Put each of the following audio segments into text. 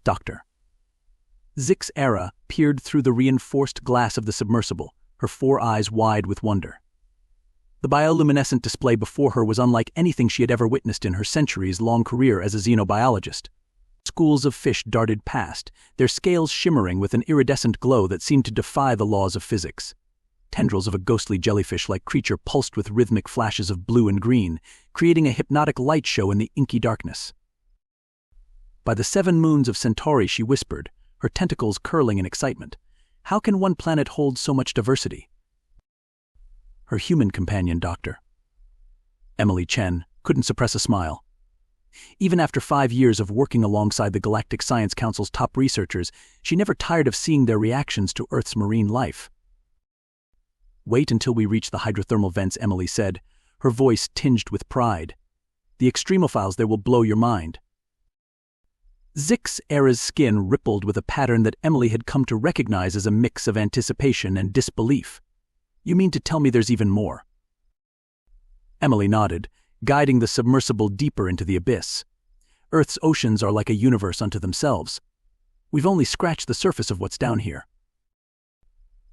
Doctor. Zix Era peered through the reinforced glass of the submersible, her 4 eyes wide with wonder. The bioluminescent display before her was unlike anything she had ever witnessed in her centuries-long career as a xenobiologist. Schools of fish darted past, their scales shimmering with an iridescent glow that seemed to defy the laws of physics. Tendrils of a ghostly jellyfish-like creature pulsed with rhythmic flashes of blue and green, creating a hypnotic light show in the inky darkness. By the 7 moons of Centauri, she whispered, her tentacles curling in excitement. How can one planet hold so much diversity? Her human companion, Doctor. Emily Chen couldn't suppress a smile. Even after 5 years of working alongside the Galactic Science Council's top researchers, she never tired of seeing their reactions to Earth's marine life. Wait until we reach the hydrothermal vents, Emily said, her voice tinged with pride. The extremophiles there will blow your mind. Zix Era's skin rippled with a pattern that Emily had come to recognize as a mix of anticipation and disbelief. You mean to tell me there's even more? Emily nodded, guiding the submersible deeper into the abyss. Earth's oceans are like a universe unto themselves. We've only scratched the surface of what's down here.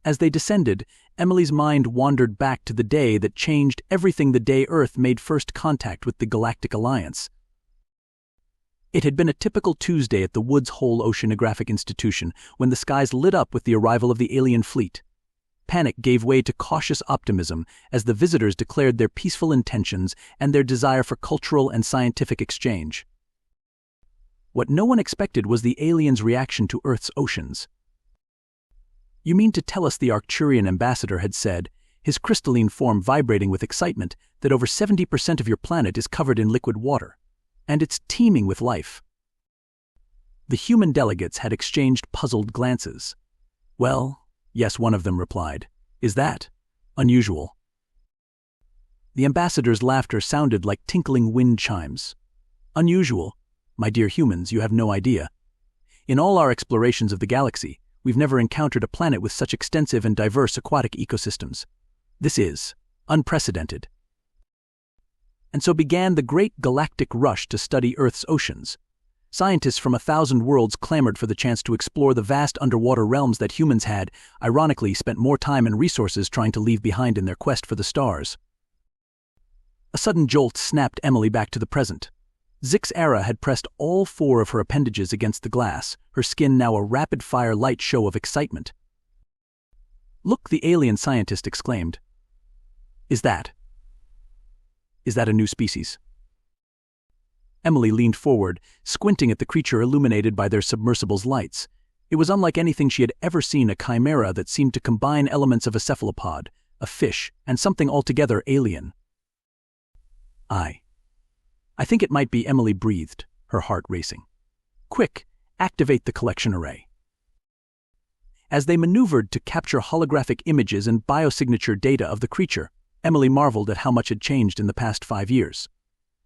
As they descended, Emily's mind wandered back to the day that changed everything, the day Earth made first contact with the Galactic Alliance. It had been a typical Tuesday at the Woods Hole Oceanographic Institution when the skies lit up with the arrival of the alien fleet. Panic gave way to cautious optimism as the visitors declared their peaceful intentions and their desire for cultural and scientific exchange. What no one expected was the aliens' reaction to Earth's oceans. You mean to tell us, the Arcturian ambassador had said, his crystalline form vibrating with excitement, that over 70% of your planet is covered in liquid water, and it's teeming with life? The human delegates had exchanged puzzled glances. Well, yes, one of them replied. Is that unusual? The ambassador's laughter sounded like tinkling wind chimes. Unusual? My dear humans, you have no idea. In all our explorations of the galaxy, we've never encountered a planet with such extensive and diverse aquatic ecosystems. This is unprecedented. And so began the great galactic rush to study Earth's oceans. Scientists from 1,000 worlds clamored for the chance to explore the vast underwater realms that humans had, ironically, spent more time and resources trying to leave behind in their quest for the stars. A sudden jolt snapped Emily back to the present. Zix Era had pressed all 4 of her appendages against the glass, her skin now a rapid-fire light show of excitement. Look, the alien scientist exclaimed. Is that a new species? Emily leaned forward, squinting at the creature illuminated by their submersible's lights. It was unlike anything she had ever seen, a chimera that seemed to combine elements of a cephalopod, a fish, and something altogether alien. I think it might be, Emily breathed, her heart racing. Quick, activate the collection array. As they maneuvered to capture holographic images and biosignature data of the creature, Emily marveled at how much had changed in the past 5 years.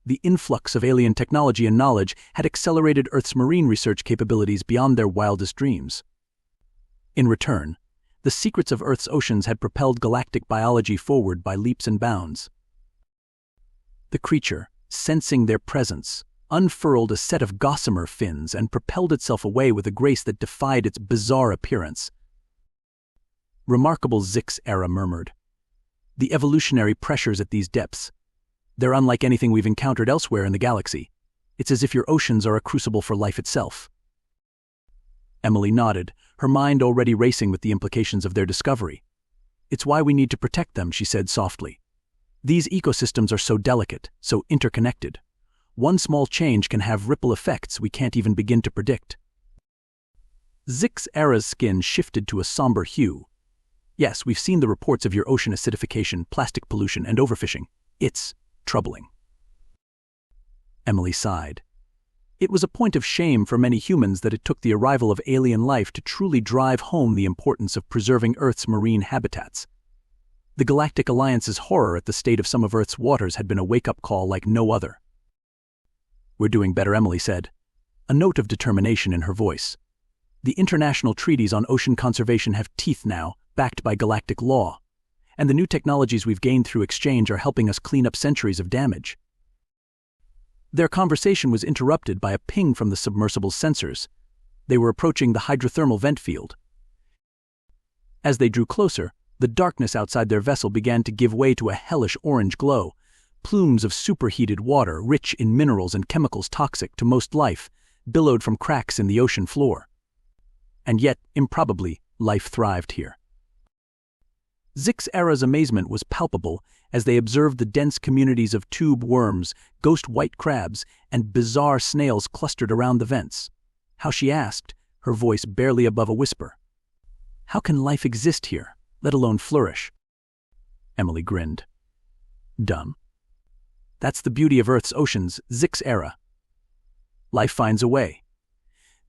The influx of alien technology and knowledge had accelerated Earth's marine research capabilities beyond their wildest dreams. In return, the secrets of Earth's oceans had propelled galactic biology forward by leaps and bounds. The creature, sensing their presence, unfurled a set of gossamer fins and propelled itself away with a grace that defied its bizarre appearance. Remarkable, Zix Era murmured. The evolutionary pressures at these depths. They're unlike anything we've encountered elsewhere in the galaxy. It's as if your oceans are a crucible for life itself. Emily nodded, her mind already racing with the implications of their discovery. It's why we need to protect them, she said softly. These ecosystems are so delicate, so interconnected. One small change can have ripple effects we can't even begin to predict. Zix Era's skin shifted to a somber hue. Yes, we've seen the reports of your ocean acidification, plastic pollution, and overfishing. It's troubling. Emily sighed. It was a point of shame for many humans that it took the arrival of alien life to truly drive home the importance of preserving Earth's marine habitats. The Galactic Alliance's horror at the state of some of Earth's waters had been a wake-up call like no other. We're doing better, Emily said, a note of determination in her voice. The international treaties on ocean conservation have teeth now, backed by galactic law, and the new technologies we've gained through exchange are helping us clean up centuries of damage. Their conversation was interrupted by a ping from the submersible's sensors. They were approaching the hydrothermal vent field. As they drew closer, the darkness outside their vessel began to give way to a hellish orange glow. Plumes of superheated water, rich in minerals and chemicals toxic to most life, billowed from cracks in the ocean floor. And yet, improbably, life thrived here. Zix-Era's amazement was palpable as they observed the dense communities of tube worms, ghost white crabs, and bizarre snails clustered around the vents. How she asked, her voice barely above a whisper. "How can life exist here, let alone flourish?" Emily grinned. "Dumb. That's the beauty of Earth's oceans, Zix-Era. Life finds a way.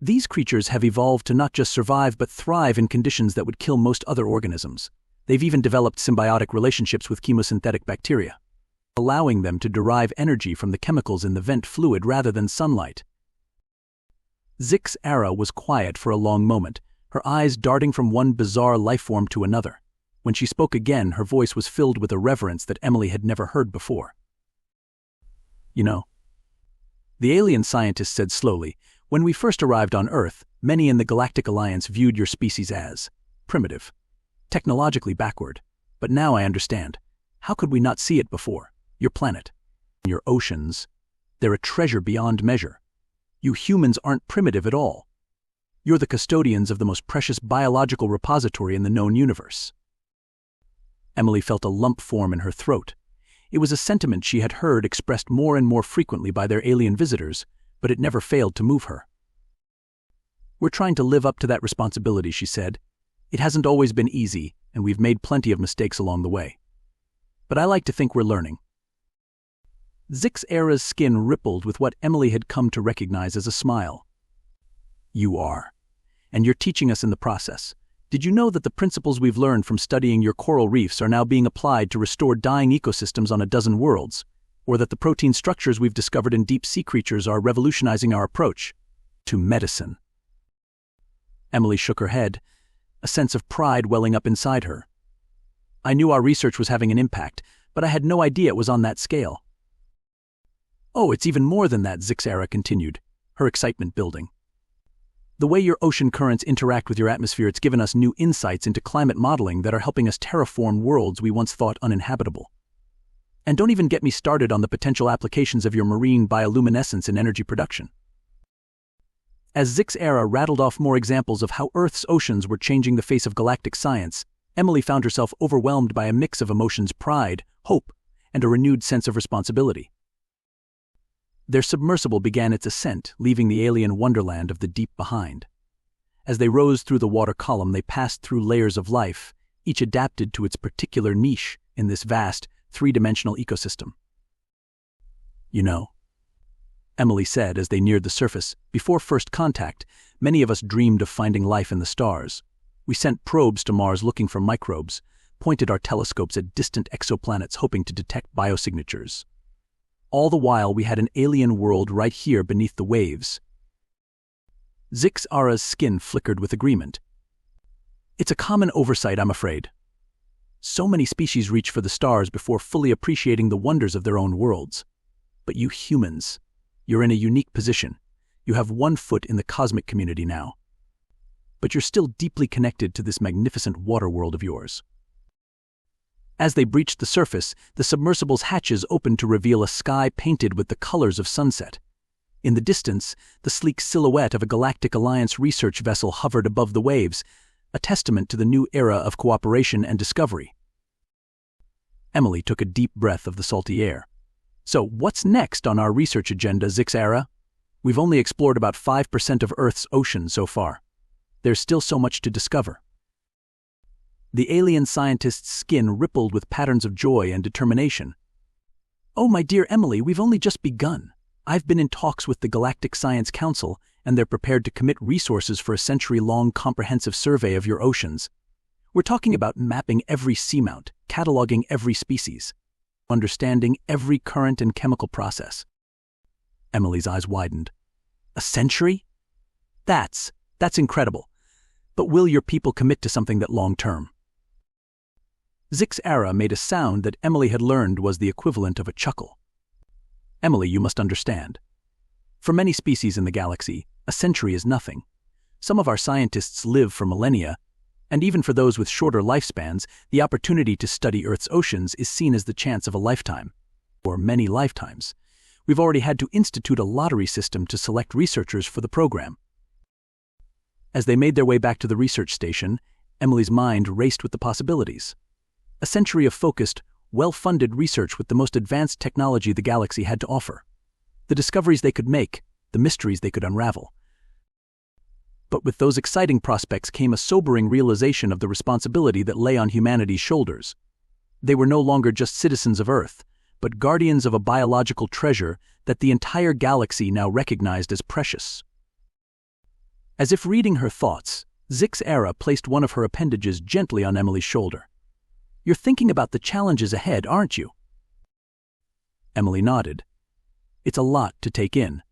These creatures have evolved to not just survive but thrive in conditions that would kill most other organisms. They've even developed symbiotic relationships with chemosynthetic bacteria, allowing them to derive energy from the chemicals in the vent fluid rather than sunlight." Zix-Era was quiet for a long moment, her eyes darting from one bizarre lifeform to another. When she spoke again, her voice was filled with a reverence that Emily had never heard before. "You know," the alien scientist said slowly, "when we first arrived on Earth, many in the Galactic Alliance viewed your species as primitive, technologically backward. But now I understand. How could we not see it before? Your planet, your oceans, they're a treasure beyond measure. You humans aren't primitive at all. You're the custodians of the most precious biological repository in the known universe." Emily felt a lump form in her throat. It was a sentiment she had heard expressed more and more frequently by their alien visitors, but it never failed to move her. "We're trying to live up to that responsibility," she said. "It hasn't always been easy, and we've made plenty of mistakes along the way. But I like to think we're learning." Zix-Era's skin rippled with what Emily had come to recognize as a smile. "You are. And you're teaching us in the process. Did you know that the principles we've learned from studying your coral reefs are now being applied to restore dying ecosystems on a dozen worlds? Or that the protein structures we've discovered in deep-sea creatures are revolutionizing our approach to medicine?" Emily shook her head, a sense of pride welling up inside her. "I knew our research was having an impact, but I had no idea it was on that scale." "Oh, it's even more than that," Zix-Era continued, her excitement building. "The way your ocean currents interact with your atmosphere, it's given us new insights into climate modeling that are helping us terraform worlds we once thought uninhabitable. And don't even get me started on the potential applications of your marine bioluminescence in energy production." As Zix-Era rattled off more examples of how Earth's oceans were changing the face of galactic science, Emily found herself overwhelmed by a mix of emotions: pride, hope, and a renewed sense of responsibility. Their submersible began its ascent, leaving the alien wonderland of the deep behind. As they rose through the water column, they passed through layers of life, each adapted to its particular niche in this vast, three-dimensional ecosystem. "You know," Emily said as they neared the surface, "before first contact, many of us dreamed of finding life in the stars. We sent probes to Mars looking for microbes, pointed our telescopes at distant exoplanets hoping to detect biosignatures. All the while, we had an alien world right here beneath the waves." Zix-Era's skin flickered with agreement. "It's a common oversight, I'm afraid. So many species reach for the stars before fully appreciating the wonders of their own worlds. But you humans, you're in a unique position. You have one foot in the cosmic community now. But you're still deeply connected to this magnificent water world of yours." As they breached the surface, the submersible's hatches opened to reveal a sky painted with the colors of sunset. In the distance, the sleek silhouette of a Galactic Alliance research vessel hovered above the waves, a testament to the new era of cooperation and discovery. Emily took a deep breath of the salty air. "So, what's next on our research agenda, Zix-Era? We've only explored about 5% of Earth's oceans so far. There's still so much to discover." The alien scientist's skin rippled with patterns of joy and determination. "Oh, my dear Emily, we've only just begun. I've been in talks with the Galactic Science Council, and they're prepared to commit resources for a century-long comprehensive survey of your oceans. We're talking about mapping every seamount, cataloging every species, understanding every current and chemical process." Emily's eyes widened. "A century? That's incredible. But will your people commit to something that long-term?" Zix-Era made a sound that Emily had learned was the equivalent of a chuckle. "Emily, you must understand. For many species in the galaxy, a century is nothing. Some of our scientists live for millennia, and even for those with shorter lifespans, the opportunity to study Earth's oceans is seen as the chance of a lifetime, or many lifetimes. We've already had to institute a lottery system to select researchers for the program. As they made their way back to the research station, Emily's mind raced with the possibilities. A century of focused, well-funded research with the most advanced technology the galaxy had to offer. The discoveries they could make, the mysteries they could unravel. But with those exciting prospects came a sobering realization of the responsibility that lay on humanity's shoulders. They were no longer just citizens of Earth, but guardians of a biological treasure that the entire galaxy now recognized as precious. As if reading her thoughts, HFY placed one of her appendages gently on Emily's shoulder. "You're thinking about the challenges ahead, aren't you?" Emily nodded. "It's a lot to take in.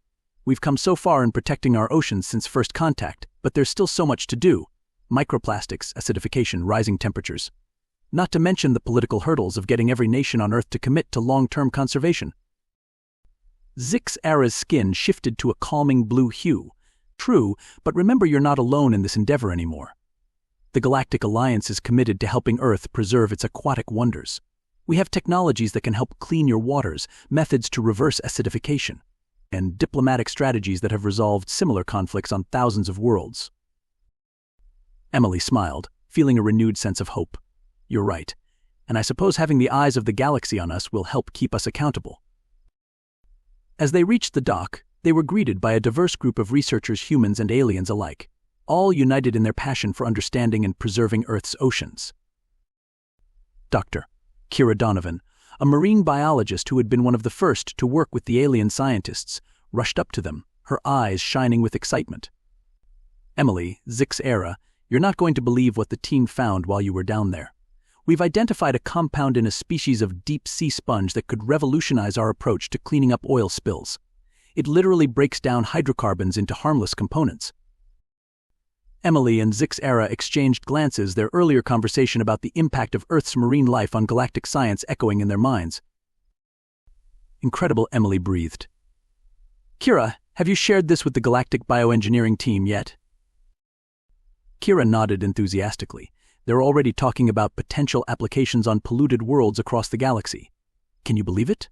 We've come so far in protecting our oceans since first contact, but there's still so much to do. Microplastics, acidification, rising temperatures. Not to mention the political hurdles of getting every nation on Earth to commit to long-term conservation." HFY's skin shifted to a calming blue hue. "True, but remember you're not alone in this endeavor anymore. The Galactic Alliance is committed to helping Earth preserve its aquatic wonders. We have technologies that can help clean your waters, methods to reverse acidification, and diplomatic strategies that have resolved similar conflicts on thousands of worlds." Emily smiled, feeling a renewed sense of hope. "You're right, and I suppose having the eyes of the galaxy on us will help keep us accountable." As they reached the dock, they were greeted by a diverse group of researchers, humans and aliens alike, all united in their passion for understanding and preserving Earth's oceans. Dr. Kira Donovan, a marine biologist who had been one of the first to work with the alien scientists, rushed up to them, her eyes shining with excitement. "Emily, HFY, you're not going to believe what the team found while you were down there. We've identified a compound in a species of deep-sea sponge that could revolutionize our approach to cleaning up oil spills. It literally breaks down hydrocarbons into harmless components." Emily and HFY exchanged glances, their earlier conversation about the impact of Earth's marine life on galactic science echoing in their minds. "Incredible," Emily breathed. "Kira, have you shared this with the galactic bioengineering team yet?" Kira nodded enthusiastically. They're already talking about potential applications on polluted worlds across the galaxy. Can you believe it?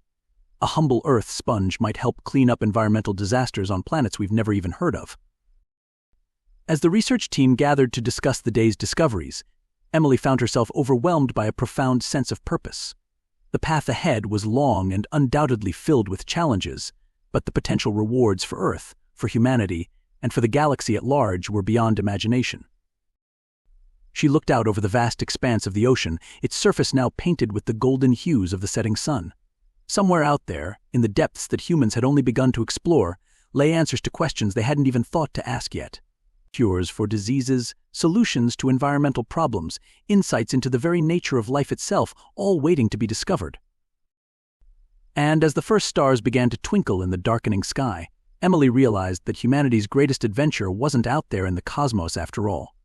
A humble Earth sponge might help clean up environmental disasters on planets we've never even heard of. As the research team gathered to discuss the day's discoveries, Emily found herself overwhelmed by a profound sense of purpose. The path ahead was long and undoubtedly filled with challenges, but the potential rewards for Earth, for humanity, and for the galaxy at large were beyond imagination. She looked out over the vast expanse of the ocean, its surface now painted with the golden hues of the setting sun. Somewhere out there, in the depths that humans had only begun to explore, lay answers to questions they hadn't even thought to ask yet. Cures for diseases, solutions to environmental problems, insights into the very nature of life itself, all waiting to be discovered. And as the first stars began to twinkle in the darkening sky, Emily realized that humanity's greatest adventure wasn't out there in the cosmos after all.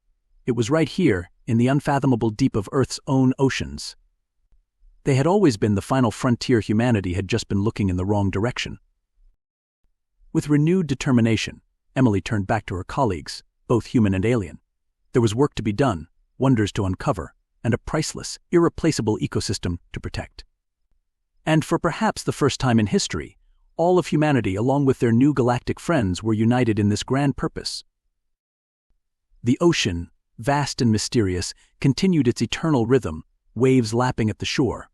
It was right here, in the unfathomable deep of Earth's own oceans. They had always been the final frontier. Humanity had just been looking in the wrong direction. With renewed determination, Emily turned back to her colleagues, both human and alien. There was work to be done, wonders to uncover, and a priceless, irreplaceable ecosystem to protect. And for perhaps the first time in history, all of humanity, along with their new galactic friends, were united in this grand purpose. The ocean, vast and mysterious, continued its eternal rhythm, waves lapping at the shore.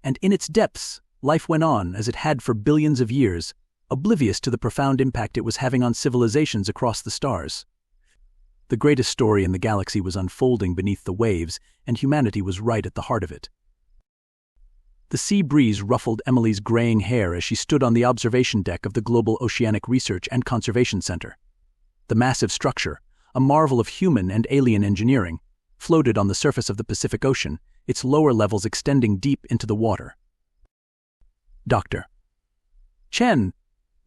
And in its depths, life went on as it had for billions of years, oblivious to the profound impact it was having on civilizations across the stars. The greatest story in the galaxy was unfolding beneath the waves, and humanity was right at the heart of it. The sea breeze ruffled Emily's graying hair as she stood on the observation deck of the Global Oceanic Research and Conservation Center. The massive structure, a marvel of human and alien engineering, floated on the surface of the Pacific Ocean, its lower levels extending deep into the water. "Dr. Chen,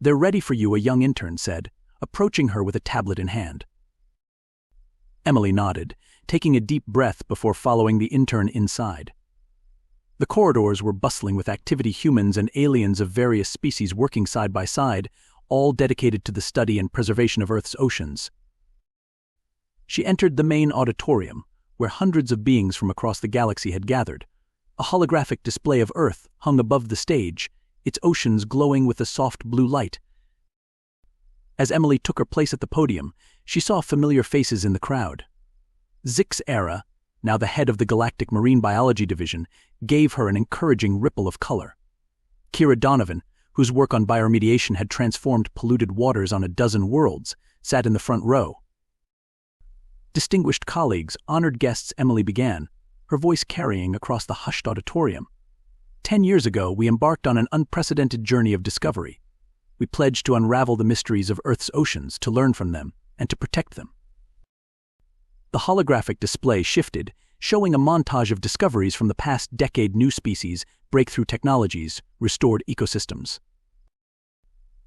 they're ready for you," a young intern said, approaching her with a tablet in hand. Emily nodded, taking a deep breath before following the intern inside. The corridors were bustling with activity, humans and aliens of various species working side by side, all dedicated to the study and preservation of Earth's oceans. She entered the main auditorium, where hundreds of beings from across the galaxy had gathered. A holographic display of Earth hung above the stage, its oceans glowing with a soft blue light. As Emily took her place at the podium, she saw familiar faces in the crowd. HFY, now the head of the Galactic Marine Biology Division, gave her an encouraging ripple of color. Kira Donovan, whose work on bioremediation had transformed polluted waters on a dozen worlds, sat in the front row. Distinguished colleagues, honored guests, Emily began, her voice carrying across the hushed auditorium. 10 years ago, we embarked on an unprecedented journey of discovery. We pledged to unravel the mysteries of Earth's oceans, to learn from them, and to protect them. The holographic display shifted, showing a montage of discoveries from the past decade: new species, breakthrough technologies, restored ecosystems.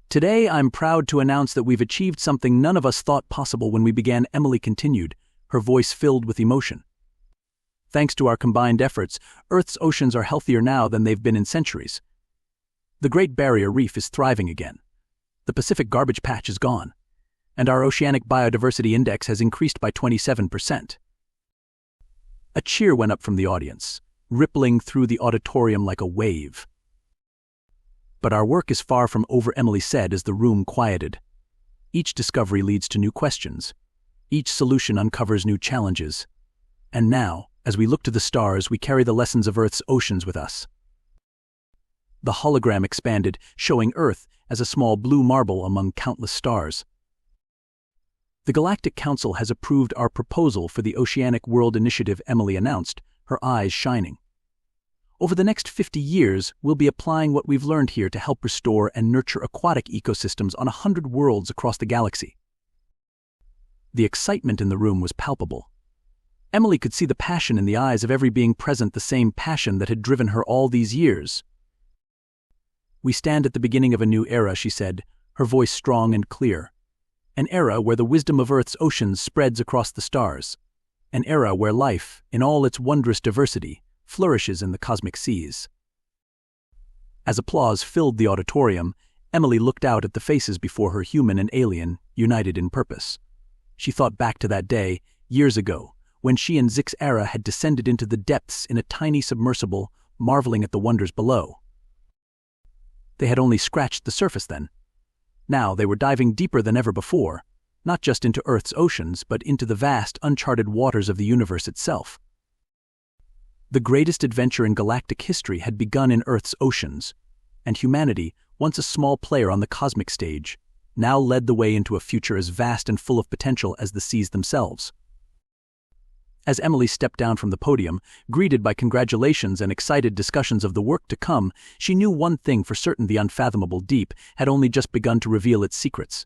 Today, I'm proud to announce that we've achieved something none of us thought possible when we began, Emily continued, her voice filled with emotion. Thanks to our combined efforts, Earth's oceans are healthier now than they've been in centuries. The Great Barrier Reef is thriving again. The Pacific garbage patch is gone, and our oceanic biodiversity index has increased by 27%. A cheer went up from the audience, rippling through the auditorium like a wave. But our work is far from over, Emily said as the room quieted. Each discovery leads to new questions. Each solution uncovers new challenges. And now, as we look to the stars, we carry the lessons of Earth's oceans with us. The hologram expanded, showing Earth as a small blue marble among countless stars. The Galactic Council has approved our proposal for the Oceanic World Initiative, Emily announced, her eyes shining. Over the next 50 years, we'll be applying what we've learned here to help restore and nurture aquatic ecosystems on 100 worlds across the galaxy. The excitement in the room was palpable. Emily could see the passion in the eyes of every being present, the same passion that had driven her all these years. We stand at the beginning of a new era, she said, her voice strong and clear. An era where the wisdom of Earth's oceans spreads across the stars. An era where life, in all its wondrous diversity, flourishes in the cosmic seas. As applause filled the auditorium, Emily looked out at the faces before her, human and alien, united in purpose. She thought back to that day, years ago, when she and HFY had descended into the depths in a tiny submersible, marveling at the wonders below. They had only scratched the surface then. Now they were diving deeper than ever before, not just into Earth's oceans, but into the vast, uncharted waters of the universe itself. The greatest adventure in galactic history had begun in Earth's oceans, and humanity, once a small player on the cosmic stage, now led the way into a future as vast and full of potential as the seas themselves. As Emily stepped down from the podium, greeted by congratulations and excited discussions of the work to come, she knew one thing for certain: the unfathomable deep had only just begun to reveal its secrets.